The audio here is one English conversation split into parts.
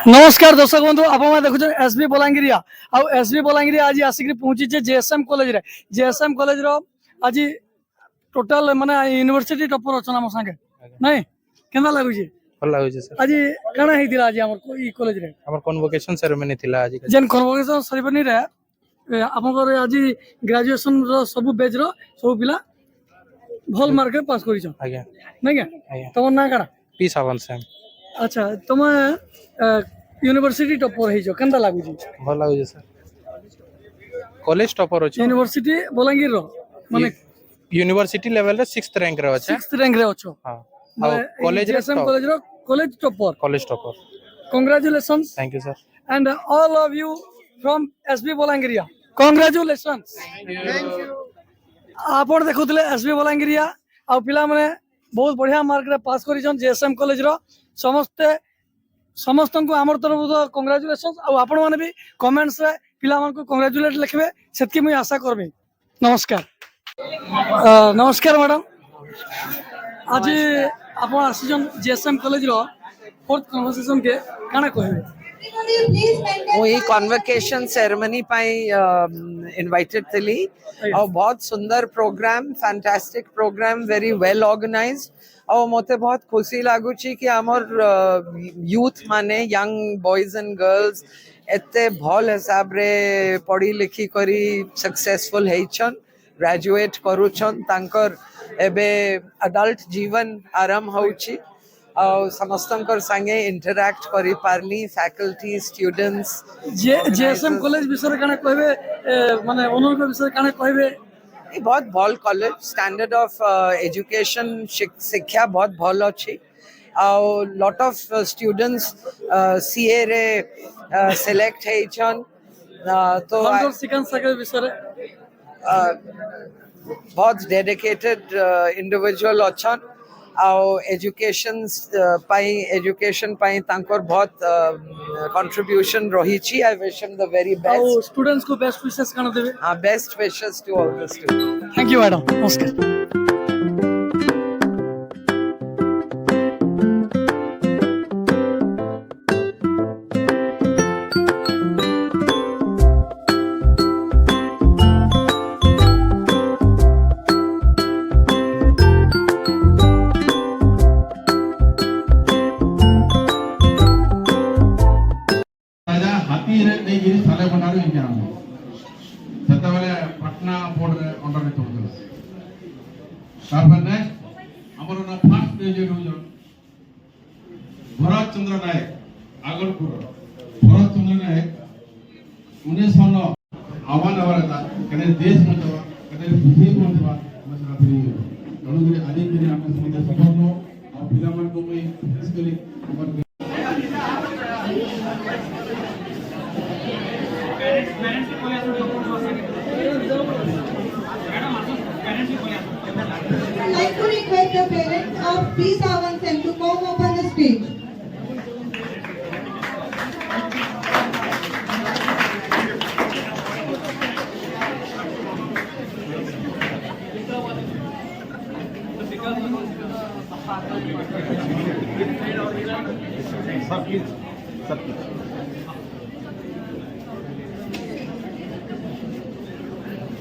नमस्कार दर्शक बंधु आप देखुन एसबी बलांगीरिया आउ एसबी बलांगीरिया आज आसिक पहुंची जेएसएम कॉलेज रे जेएसएम कॉलेज रो आज टोटल माने यूनिवर्सिटी टॉपर अछन हम संगे नहीं केना लागु छी भल लागु सर आज काना हेतिला आज हमर ई कॉलेज रे हमर कन्वोकेशन सेरेमनी थिला आज जेन कन्वोकेशन सेरेमनी रे आपनकर आज ग्रेजुएशन रो सब बैच रो सब पिला भल मार्क पास करिछ आज्ञा नहीं क्या तमन ना काना पी सावन से अच्छा तुम यूनिवर्सिटी टॉपर हे जो केनता लागु छी भल लागु सर कॉलेज टॉपर अछि यूनिवर्सिटी बलांगीर रो माने यूनिवर्सिटी लेवल रे 6th रैंक रे अछि 6th रैंक रे अछो हां कॉलेज रे एसएम कॉलेज रो college topper congratulations thank you sir and all of you from SB बलांगीरिया कांग्रेचुलेशंस थैंक यू आपण देखुतले एसबी बलांगीरिया आ पिला माने बहुत बढ़िया मार्क रे पास करिछन जेएसएम कॉलेज रो समस्त को आमर तरफ तो कांग्रेचुलेशंस आ आपण माने भी कमेंट्स रे पिला मन को कांग्रेचुलेट लिखबे सेतकी मुई आशा करबे नमस्कार नमस्कार मैडम आज आप आसीजन जेएसएम कॉलेज रो फोर्थ कन्वर्सेशन के काना कहबे वही कन्वोकेशन सेरेमनी पाई इनवाइटेड थी और बहुत सुंदर programme fantastic programme very well organised और मते बहुत खुशी लागुची कि हमर यूथ माने यंग बॉयज एंड गर्ल्स एते भल हिसाब रे पढ़ी लिखी करी सक्सेसफुल हेछन ग्रेजुएट करूछन तांकर एबे अडल्ट जीवन आरंभ होउची और समस्तंकर संगे इंटरैक्ट करी पारली फैकल्टी स्टूडेंट्स जेएसएम कॉलेज विषय काना कहबे माने ओनर के विषय काना कहबे ये बहुत भल कॉलेज स्टैंडर्ड ऑफ एजुकेशन शिक्षा बहुत भल अच्छी और लॉट ऑफ स्टूडेंट्स सीए रे सिलेक्ट हेछन तो सेकंड सेकंड विषय बहुत डेडिकेटेड इंडिविजुअल अच्छन और एजुकेशन पाई तांकर बहुत कंट्रीब्यूशन रही छी I wish him the very best और स्टूडेंट्स को बेस्ट विशेस काना देबे हां best wishes to all the students thank you madam नमस्कार पटना बोर्ड अंडर में तोड़ तारपरे हमर ना फर्स्ट ग्रेजुएट हो भरत चंद्र नायक आगलपुर भरत चंद्र नायक 1909 आह्वान आवरता कने देश में तो कने पृथ्वी में तो मसला फ्री तणु करे आदि दिन हम समझ सफल और पिला मन को मैं specially I'd like to request the parents of P. Savansen to come up on the stage.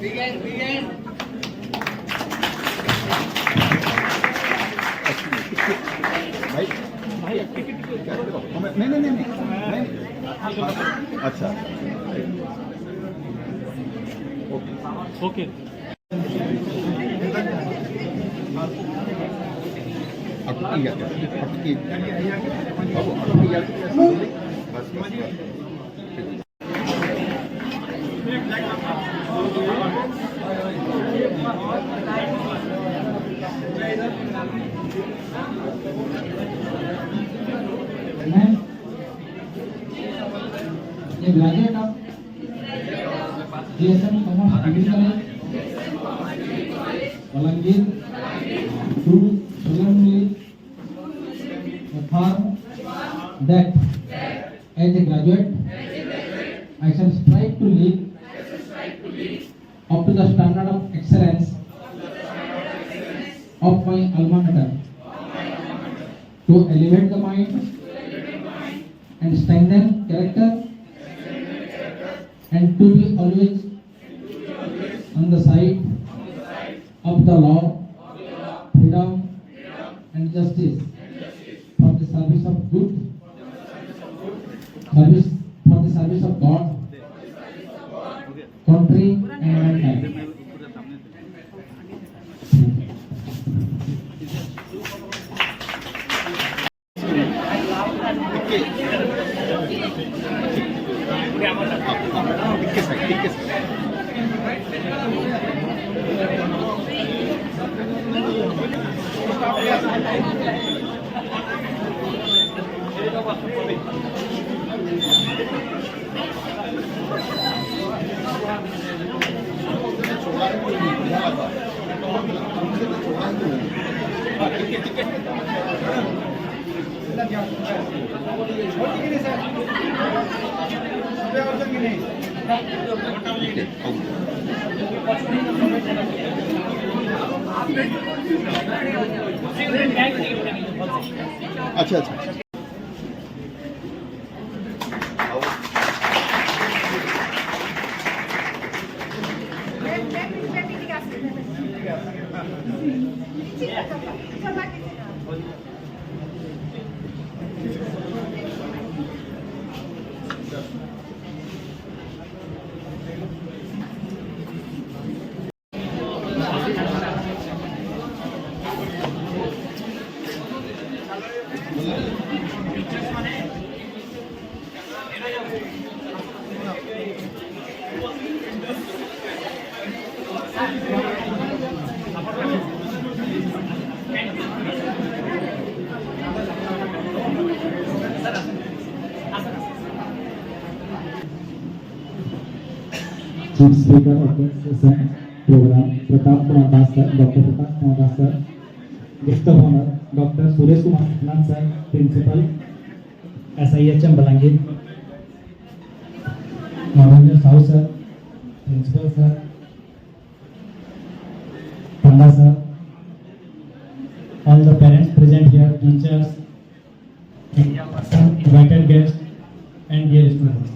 Begin. नहीं अच्छा okay A graduate of GSM Commerce Degree College, Balangir, do solemnly affirm that as a graduate, I shall strive to live up to the standard of excellence of my alma mater, to elevate the mind and strengthen character, and to be always on the side of the law, freedom, and justice for the service of good, for the service of God, country, and mankind. अच्छा अच्छा Chief Speaker of the program, Pratap Kumar Das sir, Dr. Pratap Kumar Das sir, Guest of Honor, Dr. Suresh Kumar Satnam sir, Principal, SIHM Balangir, Manoj Sahu sir, Principal sir, Panda sir, all the parents present here, teachers, invited guests, and dear students.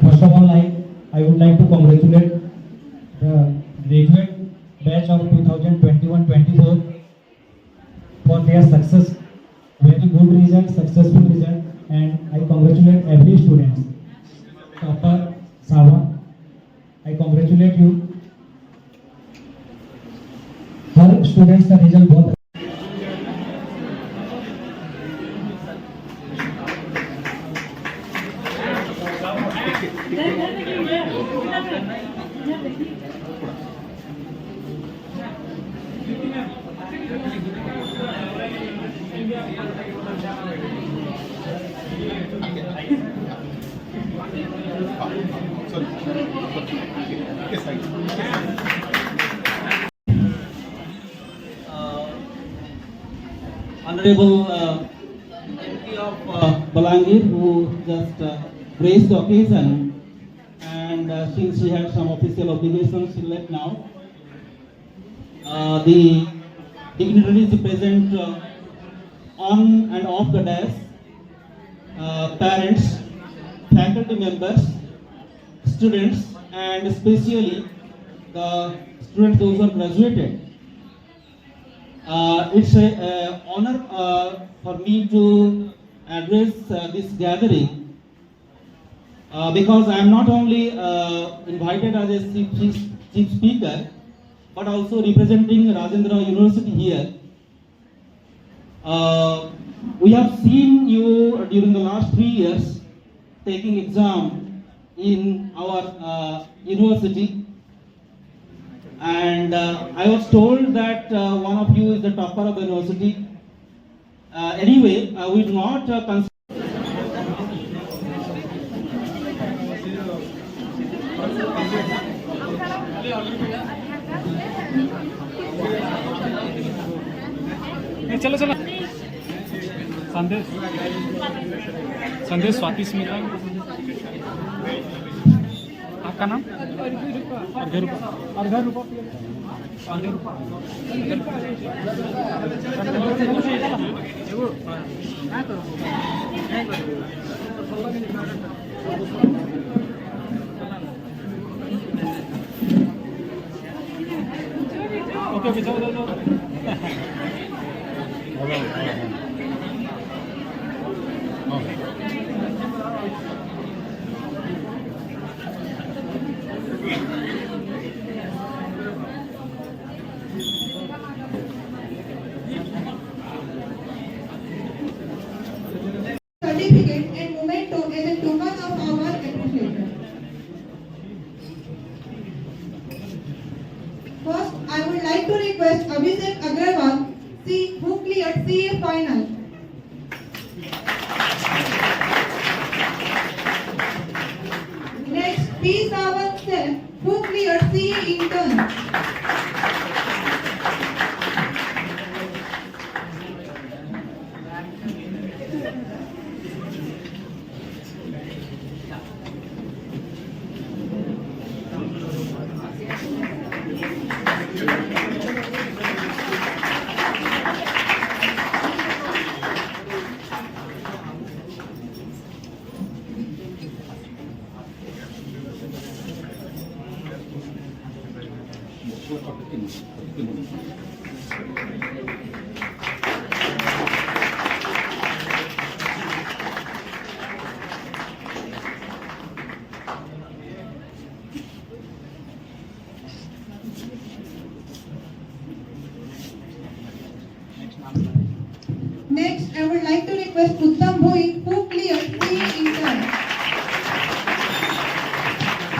First of all, I would like to congratulate the graduate batch of 2021-24 for their success, very good result, successful result, and I congratulate every student. Topper, Sava, I congratulate you. Her students का result बहुत Honorable MP of Balangir, who just graced the occasion, and since she had some official obligations, she left now. The dignitaries present on and off the dais, parents, faculty members, students, and especially the students those who are graduated. It's an honor for me to address this gathering because I am not only invited as a chief speaker, but also representing Rajendra University here. We have seen you during the last 3 years taking exam in our university. And I was told that one of you is the topper of the university. Anyway, we do not consider. चलो चलो संदेश संदेश स्वाति स्मिता आपका नाम अर्घ्य रूपा Okay, okay, go. Certificate and memento as a token of our appreciation. First, I would like to request Abhishek Agrawal, who cleared CA final. Next, P. Sawant Sen, who cleared CA intern. Next, I would like to request Uttam Bhoi, who cleared CA intern.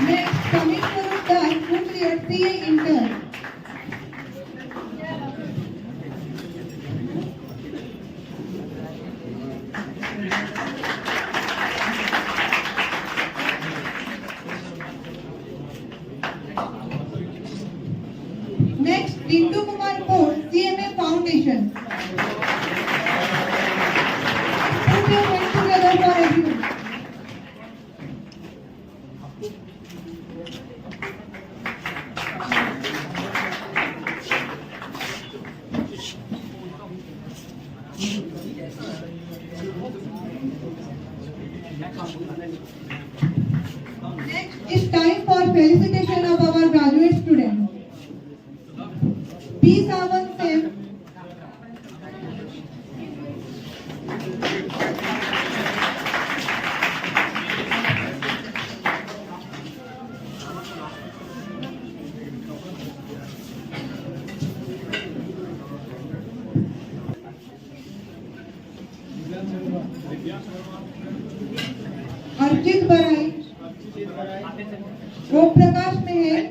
Next, Samit Farooq, who cleared CA intern. Next, Rintu Kumar Paul, CMA Foundation. Put your hands together for everyone. Next, it's time for felicitation of our graduate students. P. Sawant Sen, Archit Barai, Om Prakash Meher,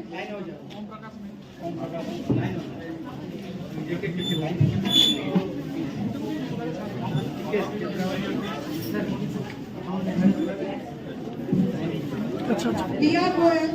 Diya Goyal,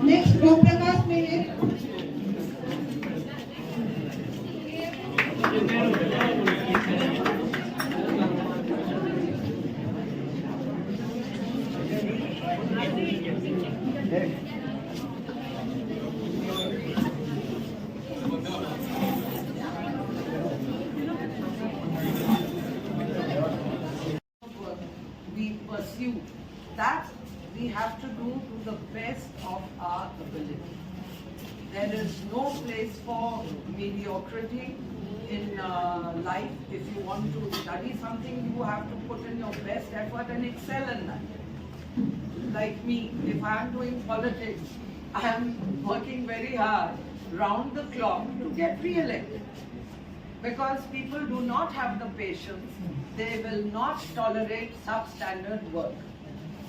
next Om Prakash Meher, we pursue, that we have to do to the best of our ability. There is no place for mediocrity in life. If you want to study something, you have to put in your best effort and excel in that. Like me, if I am doing politics, I am working very hard, round the clock to get re-elected. Because people do not have the patience, they will not tolerate substandard work.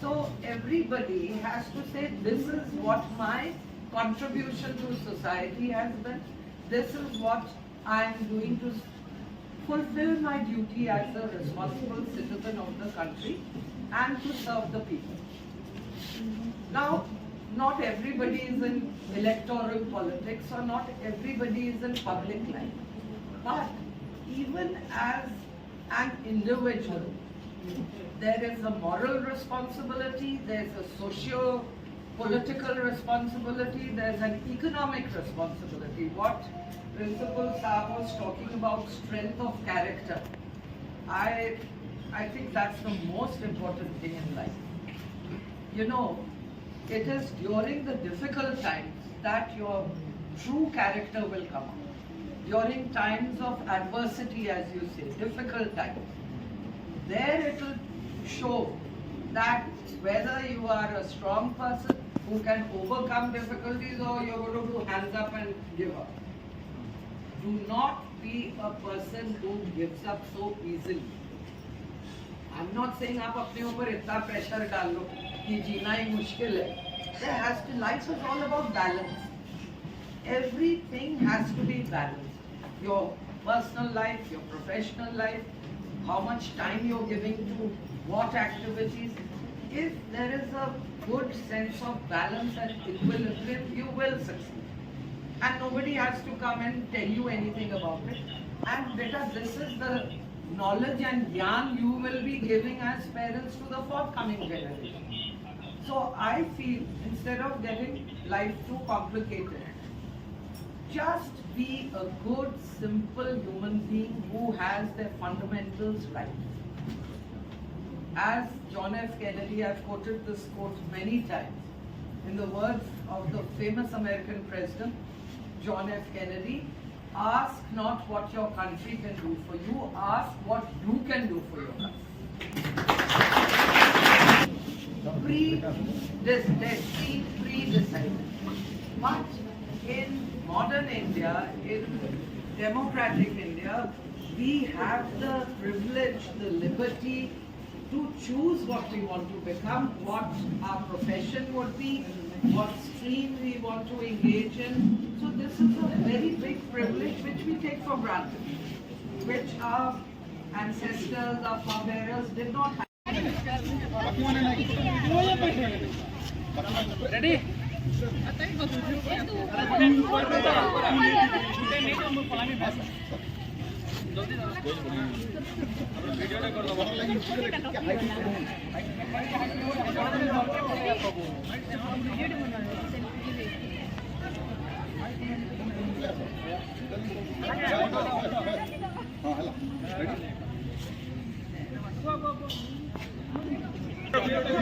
So everybody has to say, this is what my contribution to society has been, this is what I am doing to fulfill my duty as a responsible citizen of the country and to serve the people. Now, not everybody is in electoral politics or not everybody is in public life. But even as an individual, there is a moral responsibility, there's a socio-political responsibility, there's an economic responsibility. What Principal Saab was talking about, strength of character, I think that's the most important thing in life. You know, it is during the difficult times that your true character will come out. During times of adversity, as you say, difficult times, there it will show that whether you are a strong person who can overcome difficulties or you're going to do hands up and give up. Do not be a person who gives up so easily. I'm not saying आप अपने ऊपर इतना pressure डाल लो कि जीना ही मुश्किल है. Life is all about balance. Everything has to be balanced. Your personal life, your professional life, how much time you're giving to what activities. If there is a good sense of balance and equilibrium, you will succeed. And nobody has to come and tell you anything about it. And beta, this is the knowledge and gyan you will be giving as parents to the forthcoming generation. So I feel, instead of getting life too complicated, just be a good, simple human being who has their fundamentals right. As John F. Kennedy, I've quoted this quote many times, in the words of the famous American president, John F. Kennedy, ask not what your country can do for you, ask what you can do for your country. Pre-decided. But in modern India, in democratic India, we have the privilege, the liberty to choose what we want to become, what our profession would be, what stream we want to engage in. So this is a very big privilege which we take for granted, which our ancestors, our forebears did not have. Ready? हाँ,